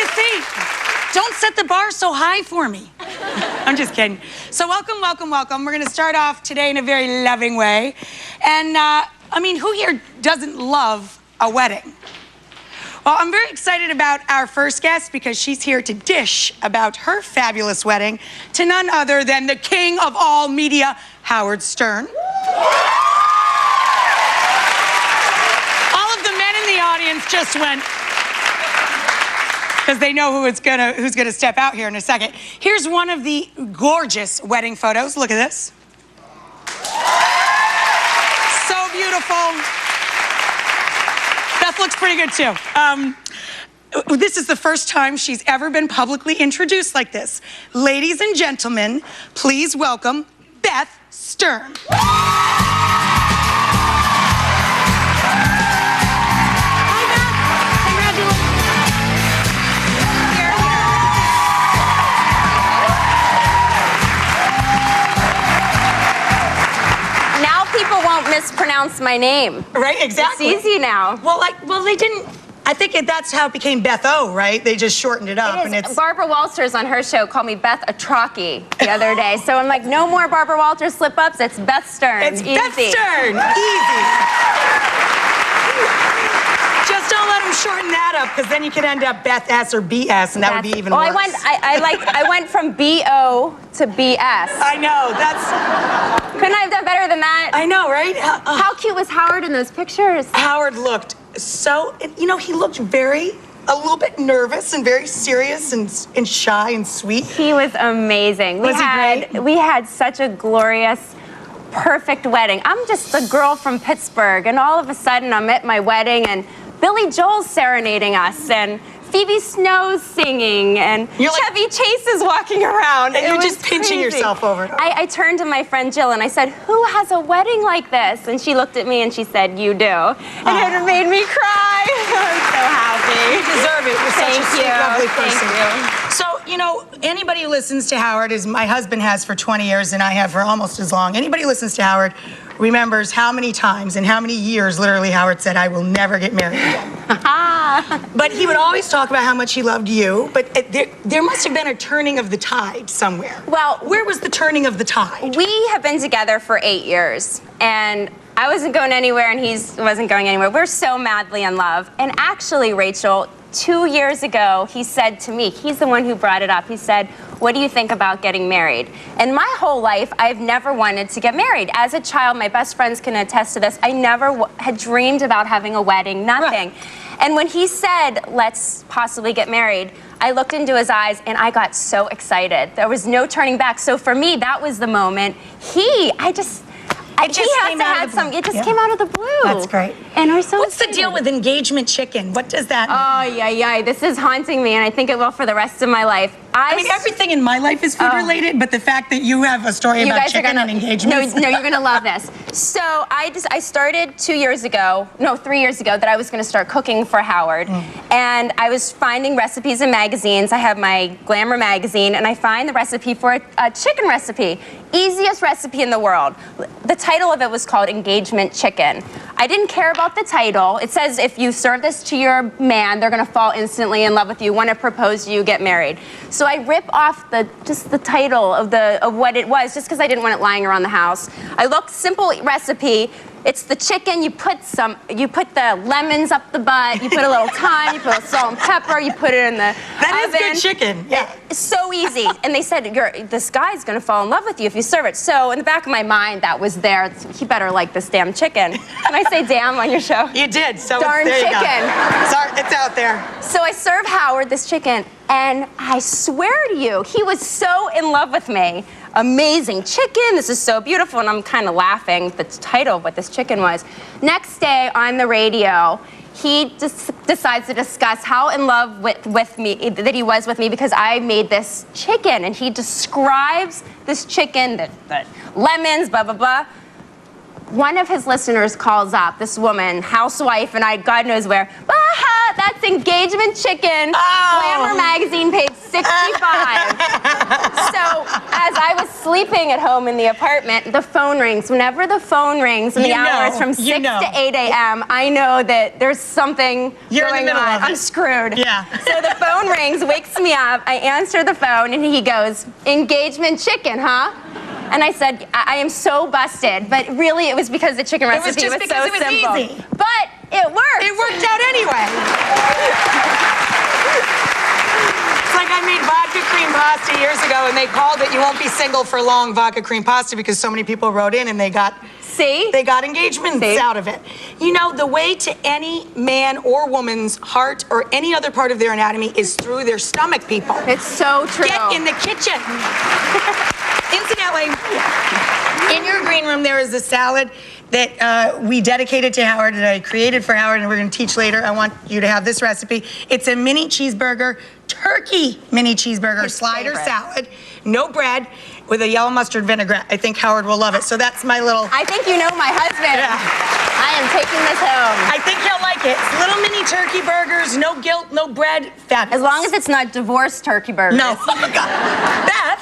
a seat. Don't set the bar so high for me. I'm just kidding. So welcome, welcome, welcome. We're gonna start off today in a very loving way. And I mean, who here doesn't love a wedding? Well, I'm very excited about our first guest because she's here to dish about her fabulous wedding to none other than the king of all media, Howard Stern. All of the men in the audience just went, because they know who's gonna step out here in a second. Here's one of the gorgeous wedding photos. Look at this. So beautiful. Beth looks pretty good too. This is the first time she's ever been publicly introduced like this. Ladies and gentlemen, please welcome Beth Stern. People won't mispronounce my name. Right, exactly. It's easy now. Well, they didn't. I think that's how it became Beth O, right? They just shortened it up. And it's Barbara Walters on her show called me Beth Atrocki the other day. So I'm like, no more Barbara Walters slip-ups. It's Beth Stern. It's easy. Beth Stern. Easy. Just don't let them shorten that up, because then you could end up Beth S or BS, and that would be even worse. I went from BO to BS. I know, Couldn't I have done better than that? I know, right? How cute was Howard in those pictures? Howard looked so, he looked a little bit nervous and very serious and shy and sweet. He was amazing. Was he great? We had such a glorious, perfect wedding. I'm just the girl from Pittsburgh, and all of a sudden I'm at my wedding, and Billy Joel's serenading us, and Phoebe Snow's singing, and Chevy Chase is walking around. And you're just pinching yourself over. I turned to my friend Jill and I said, who has a wedding like this? And she looked at me and she said, you do. And it made me cry. I'm so happy. You deserve it. You're such a sweet, lovely person. Thank you. So, anybody who listens to Howard, as my husband has for 20 years and I have for almost as long, anybody who listens to Howard remembers how many times and how many years literally Howard said, I will never get married again. But he would always talk about how much he loved you, but there must have been a turning of the tide somewhere. Well, where was the turning of the tide? We have been together for 8 years, and I wasn't going anywhere and he wasn't going anywhere. We're so madly in love. And actually, Rachel, 2 years ago, he said to me, he's the one who brought it up, he said, what do you think about getting married? And my whole life, I've never wanted to get married. As a child, my best friends can attest to this, I never had dreamed about having a wedding, nothing. Right. And when he said, let's possibly get married, I looked into his eyes and I got so excited. There was no turning back. So for me, that was the moment. It just came out of the blue. That's great. And we're so What's the deal with engagement chicken? What does that mean? Oh, yeah. This is haunting me, and I think it will for the rest of my life. I mean, everything in my life is food-related, but the fact that you have a story about chicken and engagement. No, you're going to love this. So I started 3 years ago, that I was going to start cooking for Howard. And I was finding recipes in magazines. I have my Glamour magazine, and I find the recipe for a chicken recipe. Easiest recipe in the world. The title of it was called Engagement Chicken. I didn't care about the title. It says if you serve this to your man, they're going to fall instantly in love with you, want to propose to you, get married. So I rip off the title of what it was, just because I didn't want it lying around the house. I looked, simple recipe. It's the chicken. You put the lemons up the butt. You put a little thyme. You put salt and pepper. You put it in the oven. That is good chicken. Yeah. It's so easy. And they said, this guy's going to fall in love with you if you serve it. So in the back of my mind, that was there. He better like this damn chicken. Can I say damn on your show? You did. So darn there chicken. You go. Sorry, it's out there. So I served Howard this chicken, and I swear to you, he was so in love with me. Amazing chicken, this is so beautiful, and I'm kind of laughing at the title of what this chicken was. Next day on the radio, he just decides to discuss how in love with me, that he was with me because I made this chicken, and he describes this chicken, the lemons, blah, blah, blah. One of his listeners calls up, this woman, housewife, and God knows where, blah, ha, that's engagement chicken. Glamour magazine, page 65. So as I was sleeping at home in the apartment, the phone rings. Whenever the phone rings in the hours from 6 to 8 a.m., I know that there's something going on. I'm screwed. Yeah. So the phone rings, wakes me up. I answer the phone, and he goes, engagement chicken, huh? And I said, I am so busted, but really it was because the chicken recipe was so simple. Easy. But it worked. It worked out anyway. It's like I made vodka cream pasta years ago, and they called it "You Won't Be Single for Long" vodka cream pasta because so many people wrote in and they got engagements out of it. You know, the way to any man or woman's heart or any other part of their anatomy is through their stomach, people. It's so true. Get in the kitchen. Incidentally, in your green room there is a salad that we dedicated to Howard, that I created for Howard, and we're going to teach later. I want you to have this recipe. It's a mini cheeseburger, turkey mini cheeseburger slider salad, no bread, with a yellow mustard vinaigrette. I think Howard will love it. So that's my little... I think you know my husband. Yeah. I am taking this home. I think he'll like it. It's little mini turkey burgers, no guilt, no bread, fabulous. As long as it's not divorced turkey burgers. No. Oh my God. Beth,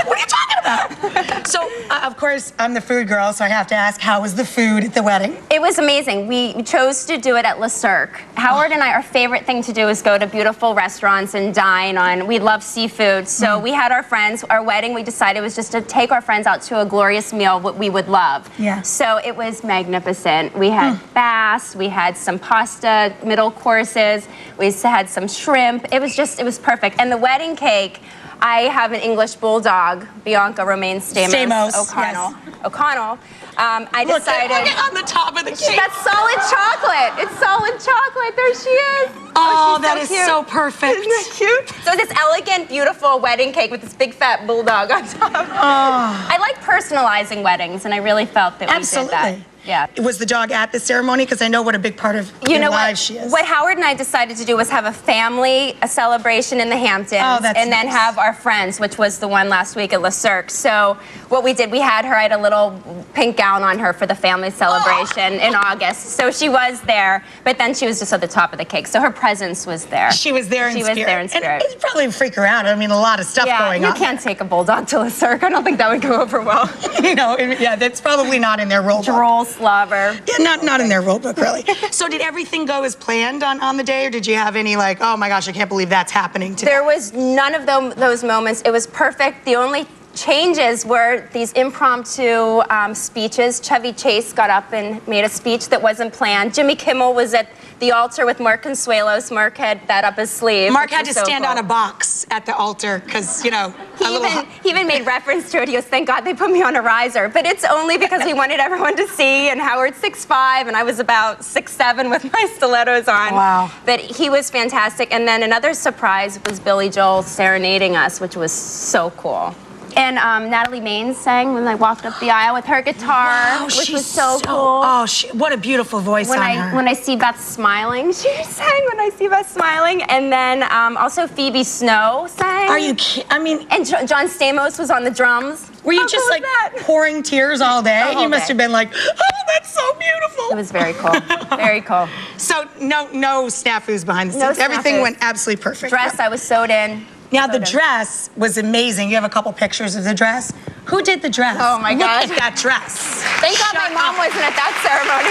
what are you talking about? So, of course, I'm the food girl, so I have to ask, how was the food at the wedding? It was amazing. We chose to do it at Le Cirque. Howard and I, our favorite thing to do is go to beautiful restaurants and dine on. We love seafood, so we had our friends. Our wedding, we decided was just to take our friends out to a glorious meal, what we would love. Yeah. So it was magnificent. We had bass, we had some pasta, middle courses, we had some shrimp. It was perfect. And the wedding cake, I have an English bulldog, Bianca Romaine Stamos O'Connell. Yes. O'Connell. I decided. Look at on the top of the cake. That's solid chocolate. It's solid chocolate. There she is. Oh, she's that is cute. so perfect. Isn't that cute? So this elegant, beautiful wedding cake with this big fat bulldog on top. I like personalizing weddings, and I really felt that we did that. Yeah. Was the dog at the ceremony? Because I know what a big part of your lives she is. What Howard and I decided to do was have a celebration in the Hamptons, and then have our friends, which was the one last week at Le Cirque. So what we did, we had her, I had a little pink gown on her for the family celebration in August. So she was there, but then she was just at the top of the cake. So her presence was there. She was there in spirit. She was there in spirit. And it'd probably freak her out. I mean, a lot of stuff going on. You can't take a bulldog to Le Cirque. I don't think that would go over well. No, yeah, that's probably not in their rule book. Droll slobber. Yeah, not in their rule book, really. So did everything go as planned on the day, or did you have any like, oh my gosh, I can't believe that's happening today? There was none of those moments. It was perfect. The only changes were these impromptu speeches. Chevy Chase got up and made a speech that wasn't planned. Jimmy Kimmel was at the altar with Mark Consuelos. Mark had that up his sleeve. Mark had to stand on a box at the altar because, you know, he even made reference to it. He goes, thank God they put me on a riser. But it's only because we wanted everyone to see, and Howard's 6'5", and I was about 6'7" with my stilettos on. Wow. But he was fantastic. And then another surprise was Billy Joel serenading us, which was so cool. And Natalie Maines sang when I walked up the aisle with her guitar, which was so cool. Oh, what a beautiful voice on her. When I see Beth smiling, she sang when I see Beth smiling. And then also Phoebe Snow sang. Are you kidding? I mean... And John Stamos was on the drums. Were you just like pouring tears all day? You must have been like, oh, that's so beautiful. It was very cool. Very cool. So no snafus behind the scenes. Everything went absolutely perfect. Dress, I was sewed in. Now, the dress was amazing. You have a couple pictures of the dress. Who did the dress? Oh, my God. Look at that dress. Thank God my mom wasn't at that ceremony.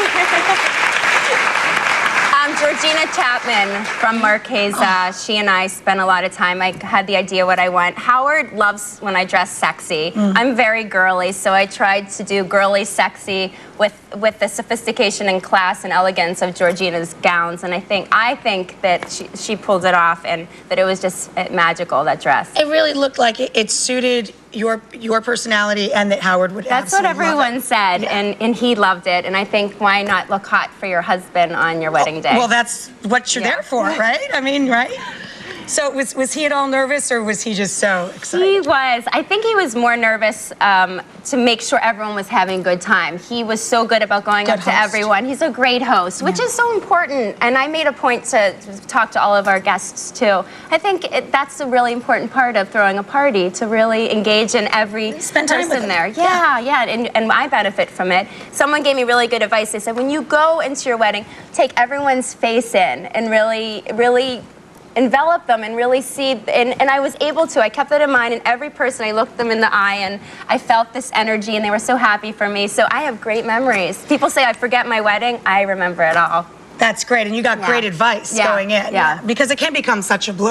Georgina Chapman from Marquesa, she and I spent a lot of time. I had the idea what I want. Howard loves when I dress sexy. I'm very girly, so I tried to do girly sexy with the sophistication and class and elegance of Georgina's gowns, and I think that she pulled it off, and that it was just magical, that dress. It really looked like it suited your personality, and that Howard would That's what everyone said, yeah. and he loved it, and I think, why not look hot for your husband on your wedding day? Well, that's what you're there for, right? I mean, right? So was he at all nervous, or was he just so excited? He was. I think he was more nervous to make sure everyone was having a good time. He was so good about going up to everyone. He's a great host, which is so important. And I made a point to talk to all of our guests, too. I think that's a really important part of throwing a party, to really engage in every person there. Yeah. And I benefit from it. Someone gave me really good advice. They said, when you go into your wedding, take everyone's face in and really envelop them and really see, and I was able to. I kept that in mind, and every person, I looked them in the eye, and I felt this energy, and they were so happy for me. So I have great memories. People say I forget my wedding. I remember it all. That's great, and you got great advice going in. Yeah. Because it can become such a blow.